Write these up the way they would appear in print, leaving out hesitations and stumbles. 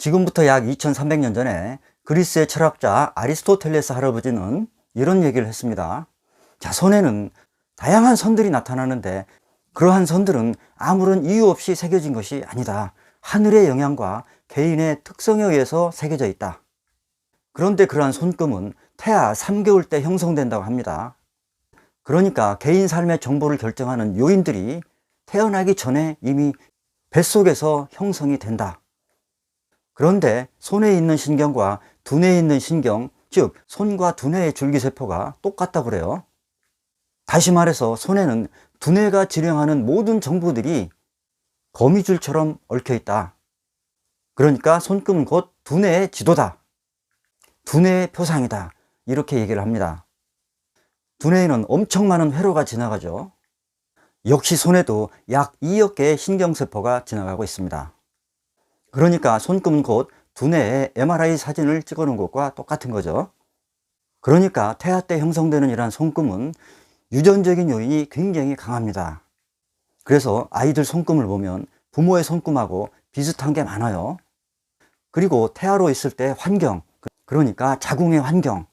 지금부터 약 2300년 전에 그리스의 철학자 아리스토텔레스 할아버지는 이런 얘기를 했습니다. 자, 손에는 다양한 선들이 나타나는데 그러한 선들은 아무런 이유 없이 새겨진 것이 아니다. 하늘의 영향과 개인의 특성에 의해서 새겨져 있다. 그런데 그러한 손금은 태아 3개월 때 형성된다고 합니다. 그러니까 개인 삶의 정보를 결정하는 요인들이 태어나기 전에 이미 뱃속에서 형성이 된다. 그런데 손에 있는 신경과 두뇌에 있는 신경, 즉 손과 두뇌의 줄기세포가 똑같다고 그래요. 다시 말해서 손에는 두뇌가 지령하는 모든 정보들이 거미줄처럼 얽혀 있다. 그러니까 손금은 곧 두뇌의 지도다. 두뇌의 표상이다. 이렇게 얘기를 합니다. 두뇌에는 엄청 많은 회로가 지나가죠. 역시 손에도 약 2억 개의 신경세포가 지나가고 있습니다. 그러니까 손금은 곧 두뇌에 MRI 사진을 찍어 놓은 것과 똑같은 거죠. 그러니까 태아 때 형성되는 이러한 손금은 유전적인 요인이 굉장히 강합니다. 그래서 아이들 손금을 보면 부모의 손금하고 비슷한 게 많아요. 그리고 태아로 있을 때 환경, 그러니까 자궁의 환경,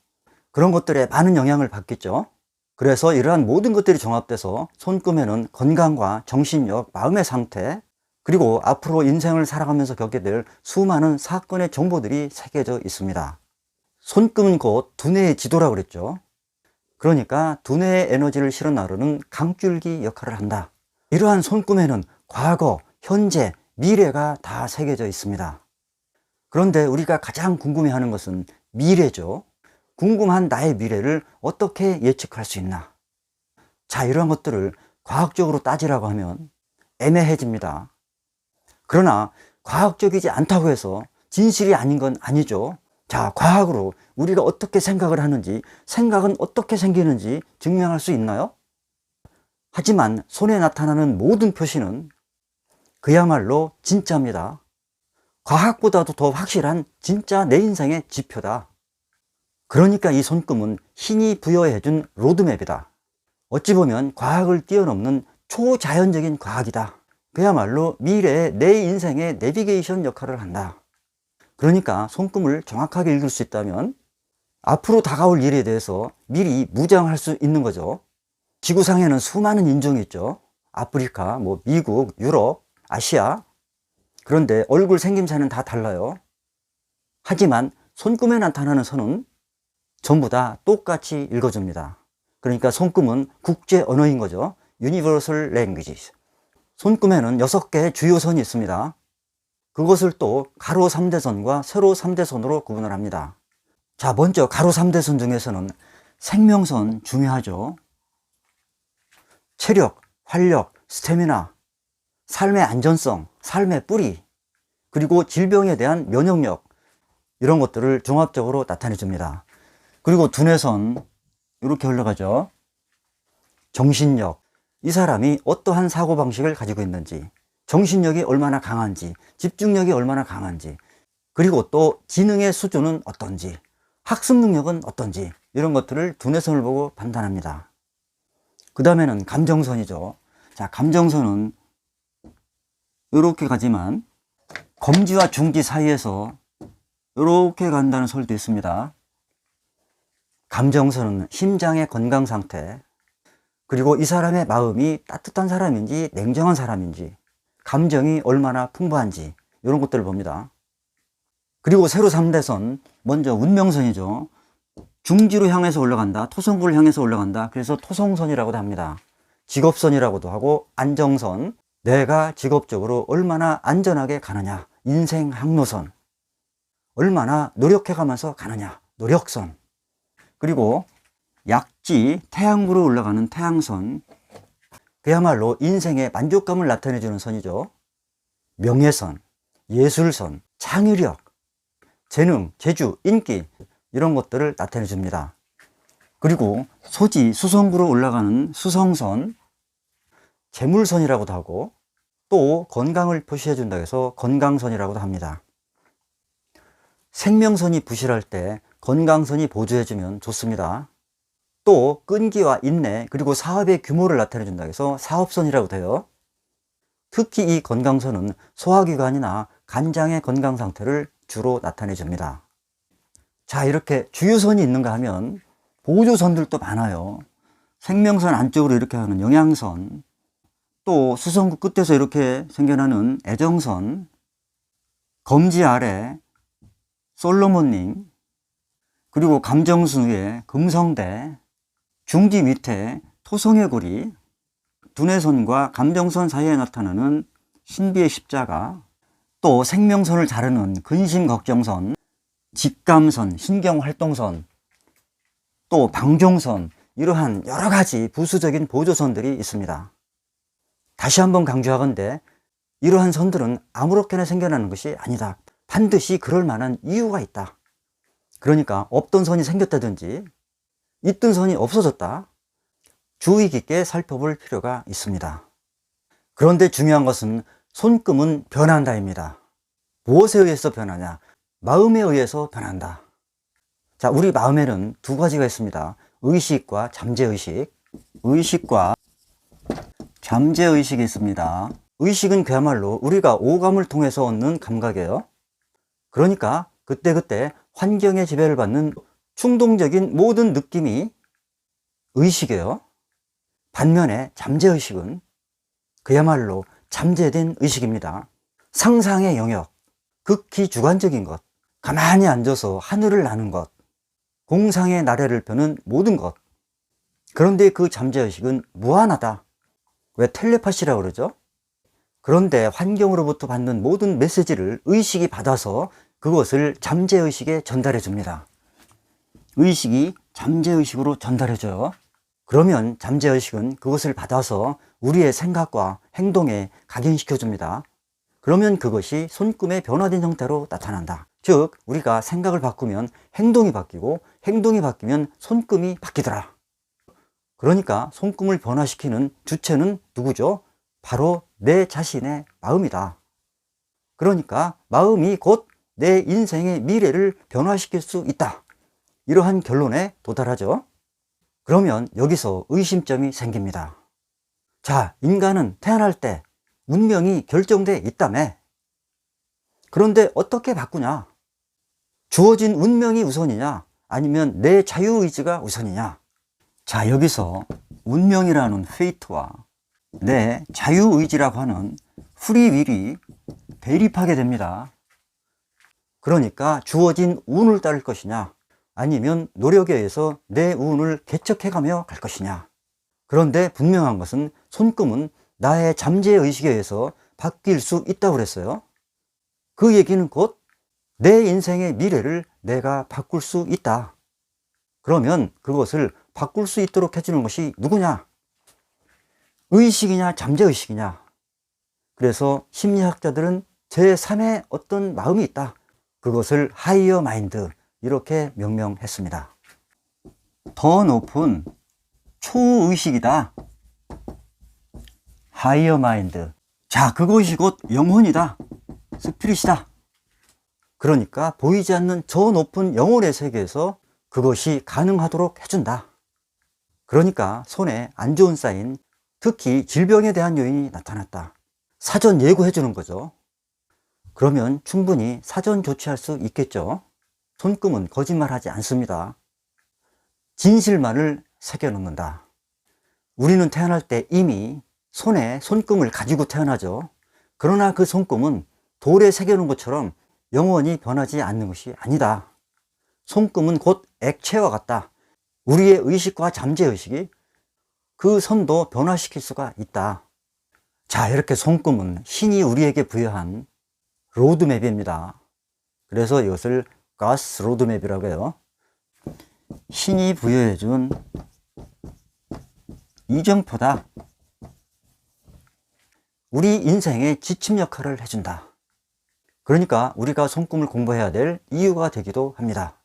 그런 것들에 많은 영향을 받겠죠. 그래서 이러한 모든 것들이 종합돼서 손금에는 건강과 정신력, 마음의 상태, 그리고 앞으로 인생을 살아가면서 겪게 될 수많은 사건의 정보들이 새겨져 있습니다. 손금은 곧 두뇌의 지도라고 그랬죠. 그러니까 두뇌의 에너지를 실어 나르는 강줄기 역할을 한다. 이러한 손금에는 과거, 현재, 미래가 다 새겨져 있습니다. 그런데 우리가 가장 궁금해하는 것은 미래죠. 궁금한 나의 미래를 어떻게 예측할 수 있나? 자, 이러한 것들을 과학적으로 따지라고 하면 애매해집니다. 그러나 과학적이지 않다고 해서 진실이 아닌 건 아니죠. 자, 과학으로 우리가 어떻게 생각을 하는지, 생각은 어떻게 생기는지 증명할 수 있나요? 하지만 손에 나타나는 모든 표시는 그야말로 진짜입니다. 과학보다도 더 확실한 진짜 내 인생의 지표다. 그러니까 이 손금은 신이 부여해준 로드맵이다. 어찌 보면 과학을 뛰어넘는 초자연적인 과학이다. 그야말로 미래의 내 인생의 내비게이션 역할을 한다. 그러니까 손금을 정확하게 읽을 수 있다면 앞으로 다가올 일에 대해서 미리 무장할 수 있는 거죠. 지구상에는 수많은 인종이 있죠. 아프리카, 미국, 유럽, 아시아. 그런데 얼굴 생김새는 다 달라요. 하지만 손금에 나타나는 선은 전부 다 똑같이 읽어줍니다. 그러니까 손금은 국제 언어인 거죠. Universal Language. 손금에는 6개의 주요 선이 있습니다. 그것을 또 가로 3대선과 세로 3대선으로 구분을 합니다. 자, 먼저 가로 3대선 중에서는 생명선 중요하죠. 체력, 활력, 스태미나, 삶의 안전성, 삶의 뿌리, 그리고 질병에 대한 면역력, 이런 것들을 종합적으로 나타내 줍니다. 그리고 두뇌선 이렇게 흘러가죠. 정신력, 이 사람이 어떠한 사고방식을 가지고 있는지, 정신력이 얼마나 강한지, 집중력이 얼마나 강한지, 그리고 또 지능의 수준은 어떤지, 학습 능력은 어떤지, 이런 것들을 두뇌선을 보고 판단합니다. 그 다음에는 감정선이죠. 자, 감정선은 이렇게 가지만 검지와 중지 사이에서 이렇게 간다는 설도 있습니다. 감정선은 심장의 건강 상태, 그리고 이 사람의 마음이 따뜻한 사람인지 냉정한 사람인지, 감정이 얼마나 풍부한지, 이런 것들을 봅니다. 그리고 세로 3대선, 먼저 운명선이죠. 중지로 향해서 올라간다, 토성구를 향해서 올라간다. 그래서 토성선이라고도 합니다. 직업선이라고도 하고, 안정선, 내가 직업적으로 얼마나 안전하게 가느냐, 인생 항로선, 얼마나 노력해가면서 가느냐, 노력선. 그리고 약지, 태양부로 올라가는 태양선, 그야말로 인생의 만족감을 나타내주는 선이죠. 명예선, 예술선, 창의력, 재능, 재주, 인기, 이런 것들을 나타내 줍니다. 그리고 소지, 수성구로 올라가는 수성선, 재물선이라고도 하고, 또 건강을 표시해 준다고 해서 건강선이라고도 합니다. 생명선이 부실할 때 건강선이 보조해주면 좋습니다. 또 끈기와 인내 그리고 사업의 규모를 나타내준다 해서 사업선이라고 돼요. 특히 이 건강선은 소화기관이나 간장의 건강 상태를 주로 나타내줍니다. 자, 이렇게 주유선이 있는가 하면 보조선들도 많아요. 생명선 안쪽으로 이렇게 하는 영양선, 또 수성구 끝에서 이렇게 생겨나는 애정선, 검지 아래 솔로몬링, 그리고 감정선 위에 금성대, 중지 밑에 토성의 고리, 두뇌선과 감정선 사이에 나타나는 신비의 십자가, 또 생명선을 자르는 근심걱정선, 직감선, 신경활동선, 또 방종선, 이러한 여러 가지 부수적인 보조선들이 있습니다. 다시 한번 강조하건대 이러한 선들은 아무렇게나 생겨나는 것이 아니다. 반드시 그럴 만한 이유가 있다. 그러니까 없던 선이 생겼다든지 있던 선이 없어졌다. 주의 깊게 살펴볼 필요가 있습니다. 그런데 중요한 것은 손금은 변한다입니다. 무엇에 의해서 변하냐? 마음에 의해서 변한다. 자, 우리 마음에는 두 가지가 있습니다. 의식과 잠재의식. 의식과 잠재의식이 있습니다. 의식은 그야말로 우리가 오감을 통해서 얻는 감각이에요. 그러니까 그때그때 환경의 지배를 받는 충동적인 모든 느낌이 의식이에요. 반면에 잠재의식은 그야말로 잠재된 의식입니다. 상상의 영역, 극히 주관적인 것, 가만히 앉아서 하늘을 나는 것, 공상의 나래를 펴는 모든 것. 그런데 그 잠재의식은 무한하다. 왜 텔레파시라고 그러죠? 그런데 환경으로부터 받는 모든 메시지를 의식이 받아서 그것을 잠재의식에 전달해 줍니다. 의식이 잠재의식으로 전달해 줘요. 그러면 잠재의식은 그것을 받아서 우리의 생각과 행동에 각인시켜 줍니다. 그러면 그것이 손금의 변화된 형태로 나타난다. 즉 우리가 생각을 바꾸면 행동이 바뀌고 행동이 바뀌면 손금이 바뀌더라. 그러니까 손금을 변화시키는 주체는 누구죠? 바로 내 자신의 마음이다. 그러니까 마음이 곧 내 인생의 미래를 변화시킬 수 있다. 이러한 결론에 도달하죠. 그러면 여기서 의심점이 생깁니다. 자, 인간은 태어날 때 운명이 결정돼 있다며. 그런데 어떻게 바꾸냐? 주어진 운명이 우선이냐? 아니면 내 자유의지가 우선이냐? 자, 여기서 운명이라는 페이트와 내 자유의지라고 하는 프리윌이 대립하게 됩니다. 그러니까 주어진 운을 따를 것이냐? 아니면 노력에 의해서 내 운을 개척해가며 갈 것이냐? 그런데 분명한 것은 손금은 나의 잠재의식에 의해서 바뀔 수 있다고 그랬어요. 그 얘기는 곧 내 인생의 미래를 내가 바꿀 수 있다. 그러면 그것을 바꿀 수 있도록 해주는 것이 누구냐? 의식이냐 잠재의식이냐? 그래서 심리학자들은 제3의 어떤 마음이 있다. 그것을 하이어 마인드 이렇게 명명했습니다. 더 높은 초의식이다. 하이어 마인드. 자, 그것이 곧 영혼이다. 스피릿이다. 그러니까 보이지 않는 저 높은 영혼의 세계에서 그것이 가능하도록 해준다. 그러니까 손에 안 좋은 사인, 특히 질병에 대한 요인이 나타났다. 사전 예고해 주는 거죠. 그러면 충분히 사전 조치할 수 있겠죠. 손금은 거짓말하지 않습니다. 진실만을 새겨놓는다. 우리는 태어날 때 이미 손에 손금을 가지고 태어나죠. 그러나 그 손금은 돌에 새겨놓은 것처럼 영원히 변하지 않는 것이 아니다. 손금은 곧 액체와 같다. 우리의 의식과 잠재의식이 그 선도 변화시킬 수가 있다. 자, 이렇게 손금은 신이 우리에게 부여한 로드맵입니다. 그래서 이것을 가스 로드맵이라고 해요. 신이 부여해준 이정표다. 우리 인생의 지침 역할을 해준다. 그러니까 우리가 손금을 공부해야 될 이유가 되기도 합니다.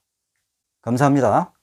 감사합니다.